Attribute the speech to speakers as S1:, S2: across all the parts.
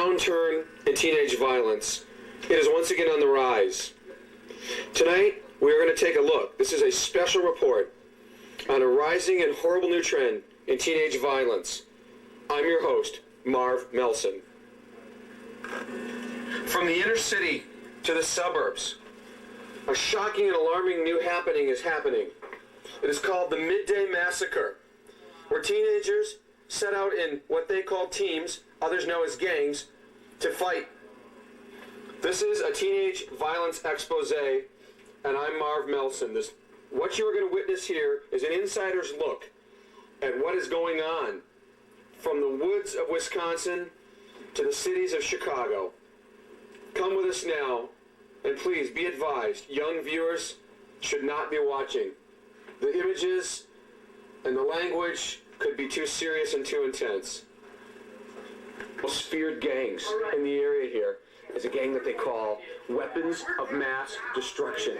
S1: downturn in teenage violence. It is once again on the rise. Tonight, we are going to take a look. This is a special report on a rising and horrible new trend in teenage violence. I'm your host, Marv Melson. From the inner city to the suburbs, a shocking and alarming new happening is happening. It is called the Midday Massacre, where teenagers set out in what they call teams, others know as gangs, to fight. This is a teenage violence expose, and I'm Marv Melson. What you are going to witness here is an insider's look at what is going on from the woods of Wisconsin to the cities of Chicago. Come with us now, and please be advised, young viewers should not be watching. The images and the language could be too serious and too intense. Most feared gangs in the area here is a gang that they call Weapons of Mass Destruction.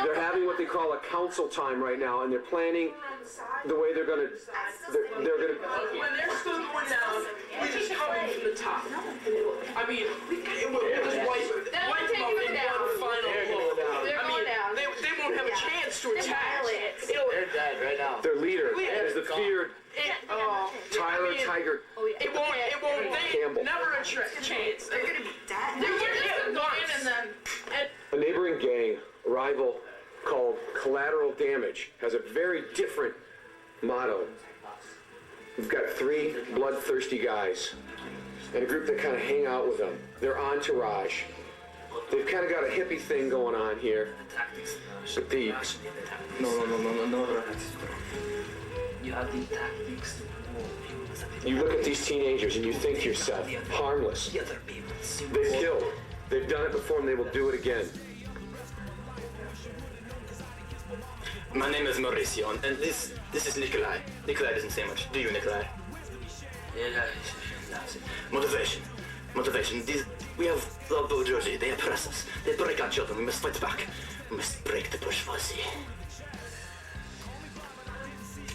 S1: They're having what they call a council time right now, and they're planning the way they're gonna.
S2: When they're still going down, we just come in from the top. I mean, we'll just wipe them in one final blow.
S3: They're going down.
S2: They won't have a chance to attack.
S3: They're
S4: dead right now.
S1: Their leader is the feared Tyler Tiger.
S2: It won't.
S1: Campbell.
S2: Never a chance.
S3: They're gonna be dead.
S2: They're just going and then.
S1: A neighboring gang, rival, called Collateral Damage, has a very different motto. We've got 3 bloodthirsty guys and a group that kind of hang out with them. Their entourage. They've kind of got a hippie thing going on here. But the...
S4: No. You have the tactics.
S1: You look at these teenagers and you think to yourself, harmless. They've killed. They've done it before and they will do it again.
S4: My name is Mauricio, and this is Nikolai. Nikolai doesn't say much. Do you, Nikolai? Yeah. Motivation. We have the bourgeoisie. They oppress us. They break our children. We must fight back. We must break the bourgeoisie.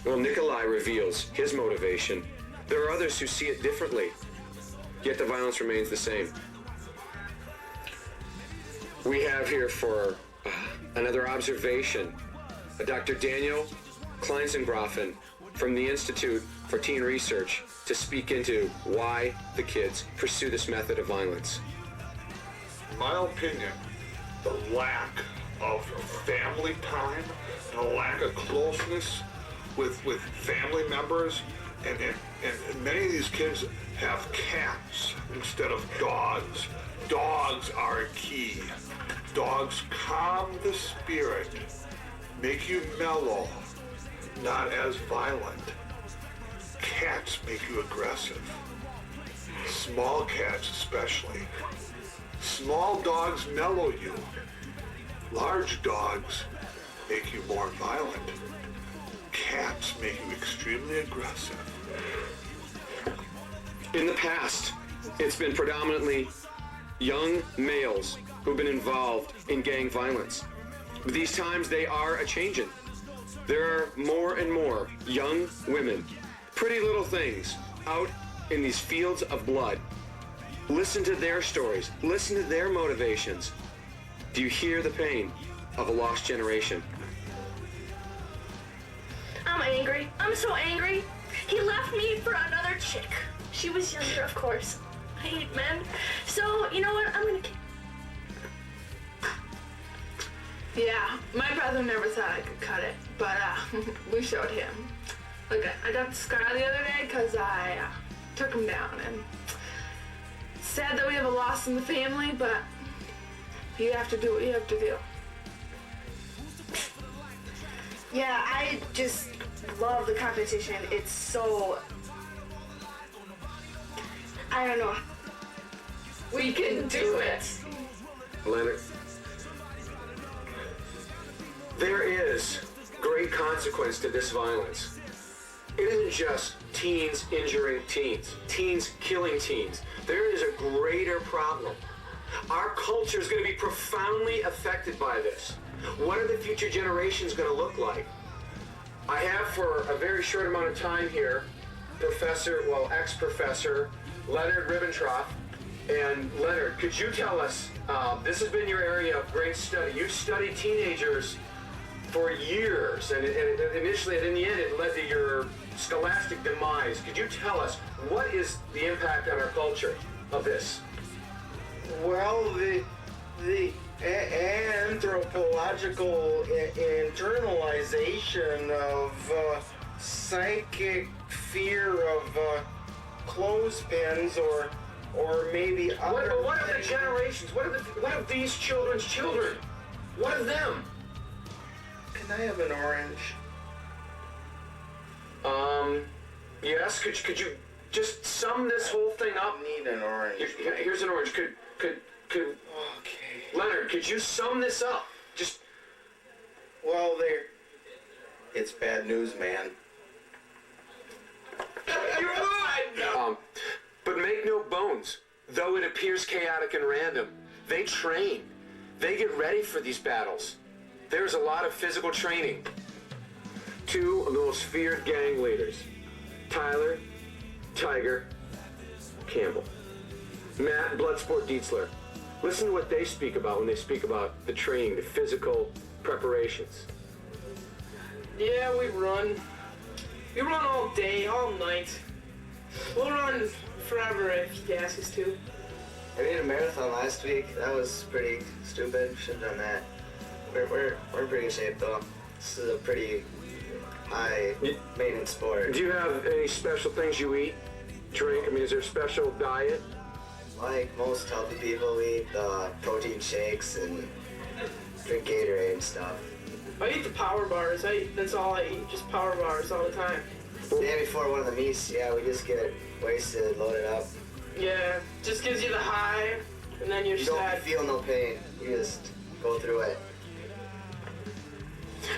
S1: Well, Nikolai reveals his motivation. There are others who see it differently, yet the violence remains the same. We have here for another observation, Dr. Daniel Kleinsengroffen from the Institute for Teen Research to speak into why the kids pursue this method of violence.
S5: In my opinion, the lack of family time and a lack of closeness with family members, and many of these kids have cats instead of dogs. Dogs are a key. Dogs calm the spirit, make you mellow, not as violent. Cats make you aggressive. Small cats especially. Small dogs mellow you. Large dogs make you more violent. Cats make you extremely aggressive.
S1: In the past, it's been predominantly young males who've been involved in gang violence. But these times, they are a-changing. There are more and more young women, pretty little things, out in these fields of blood. Listen to their stories. Listen to their motivations. Do you hear the pain of a lost generation?
S3: I'm angry. I'm so angry. He left me for another chick. She was younger, of course. I hate men. So, you know what? I'm gonna...
S2: Yeah, my brother never thought I could cut it, but we showed him. Look, I got the scar the other day because I took him down, and it's sad that we have a loss in the family, but you have to do what you have to do.
S3: Yeah, I just love the competition. It's so... I don't know.
S2: We can do it.
S1: Leonard, there is great consequence to this violence. It isn't just teens injuring teens, teens killing teens. There is a greater problem. Our culture is going to be profoundly affected by this. What are the future generations going to look like? I have, for a very short amount of time here, ex-professor Leonard Ribbentrop. And Leonard, could you tell us, this has been your area of great study. You've studied teenagers for years, and initially, and in the end, it led to your scholastic demise. Could you tell us, what is the impact on our culture of this?
S6: Well, the anthropological internalization of psychic fear of clothespins or maybe other.
S1: But what of the generations? What of these children's children? What of them?
S6: Can I have an orange?
S1: Yes. Could you just sum this whole thing up?
S6: I need an orange.
S1: Here's an orange. Could
S6: Okay.
S1: Leonard, could you sum this up? Just.
S6: Well, it's bad news, man.
S1: But make no bones, though it appears chaotic and random, they train. They get ready for these battles. There's a lot of physical training. Two of the most feared gang leaders, Tyler, Tiger, Campbell. Matt, Bloodsport Dietzler. Listen to what they speak about when they speak about the training, the physical preparations.
S7: Yeah, we run. We run all day, all night. We'll run forever if you ask us to.
S8: I did a marathon last week. That was pretty stupid. Should've done that. We're in pretty good shape though. This is a pretty high maintenance sport.
S1: Do you have any special things you eat, drink? I mean, is there a special diet?
S8: Like most healthy people, we eat protein shakes and drink Gatorade and stuff.
S7: I eat the power bars. That's all I eat. Just power bars all the time.
S8: The day before one of the meets, yeah, we just get wasted, load it up.
S7: Yeah, just gives you the high, and then you're
S8: You don't
S7: sad.
S8: feel no pain. You just go through it.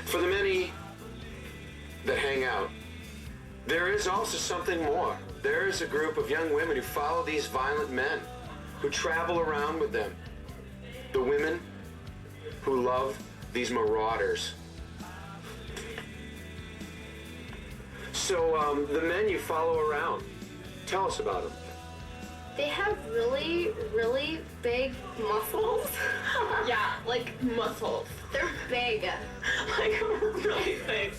S1: For the many that hang out, there is also something more. There is a group of young women who follow these violent men, who travel around with them. The women who love these marauders. So, the men you follow around, tell us about them.
S3: They have really, really big muscles.
S2: Yeah, like muscles.
S3: They're big.
S7: Like, really big.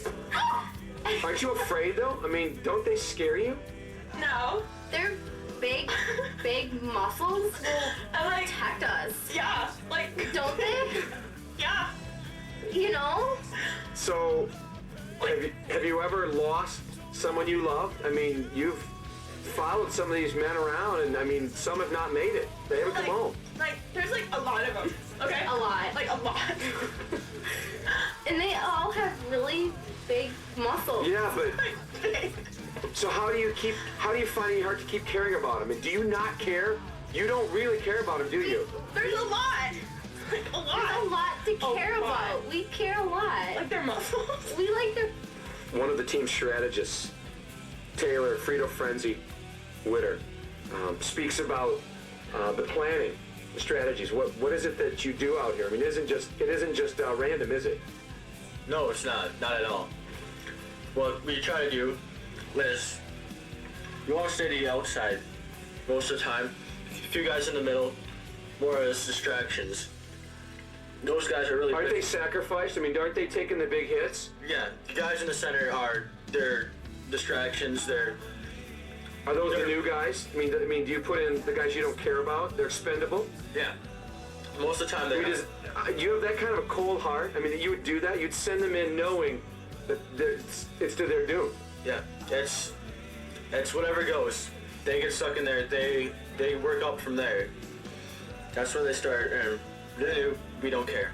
S1: Aren't you afraid, though? I mean, don't they scare you?
S2: No.
S3: They're big, big muscles will
S2: I like,
S3: protect us.
S2: yeah, like,
S3: Don't they?
S2: yeah.
S3: You know?
S1: So, have you ever lost someone you loved? I mean, you've followed some of these men around, and I mean, some have not made it. They haven't come home.
S2: Like, there's like a lot of them. Okay?
S3: A lot.
S2: Like, a lot.
S3: And they all have really big muscles.
S1: Yeah, but so how do you find it hard to keep caring about them? And do you not care? You don't really care about them, do you?
S2: There's a lot. Like, a lot.
S3: There's a lot to care
S2: A lot.
S3: about. We care a lot.
S2: Like their muscles.
S3: We like their...
S1: One of the team's strategists, Taylor Frito Frenzy Witter, speaks about the planning, the strategies. What is it that you do out here? I mean, it isn't just random, is it?
S4: No, it's not at all. What we try to do is you want to stay to the outside most of the time. A few guys in the middle, more as distractions. Those guys are really
S1: Aren't
S4: big.
S1: they sacrificed? I mean, aren't they taking the big hits?
S4: Yeah, the guys in the center they're distractions.
S1: Are those the new guys? I mean, do you put in the guys you don't care about? They're expendable?
S4: Yeah. Most of the time
S1: I
S4: they're
S1: mean, you have that kind of a cold heart? I mean, that you would do that? You'd send them in knowing that it's to their doom.
S4: Yeah, it's whatever goes. They get stuck in there. They work up from there. That's where they start, and we don't care.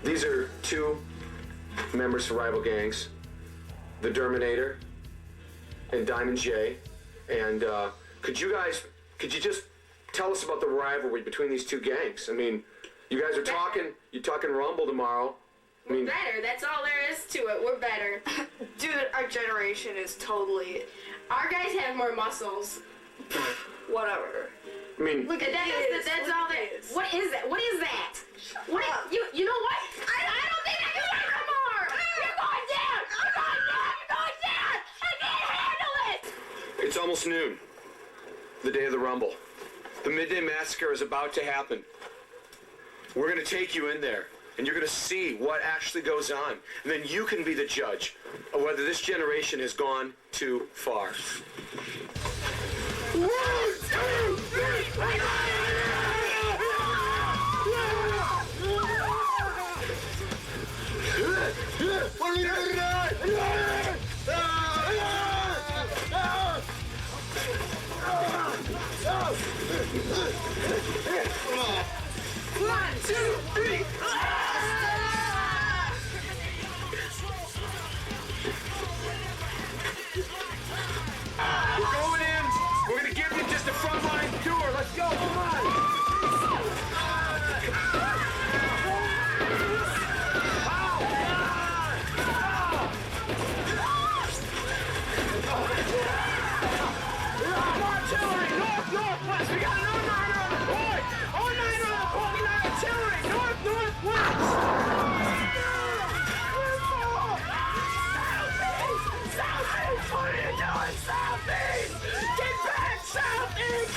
S1: These are two members of rival gangs, the Derminator and Diamond J. And could you just tell us about the rivalry between these two gangs? I mean, you guys are talking Rumble tomorrow. I mean,
S3: better. That's all there is to it. We're better.
S2: Dude, our generation is totally...
S3: Our guys have more muscles.
S2: Whatever.
S1: I mean,
S3: Look at that. That's all that. What is that? What is that? What? You know what? I don't think I can wait no more. You're going down. You're going down. You're going down. I
S1: It's almost noon, the day of the Rumble. The Midday Massacre is about to happen. We're going to take you in there, and you're going to see what actually goes on. And then you can be the judge of whether this generation has gone too far. 1, 2, 3, what are we doing tonight? 1, 2, 3. We're going in. We're going to give you just a frontline tour. Let's go. Come on. Artillery, northwest. We got an all-nighter on the point. All-nighter on the point. We got artillery, northwest. Southeast! What are you doing, Southeast? Get back, Southeast!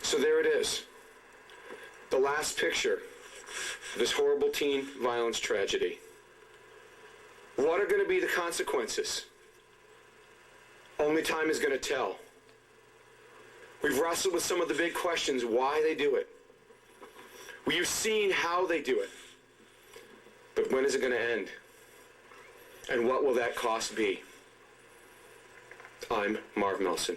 S1: So there it is. The last picture of this horrible teen violence tragedy. What are going to be the consequences? Only time is going to tell. We've wrestled with some of the big questions, why they do it. We've seen how they do it. But when is it going to end? And what will that cost be? I'm Marv Melson.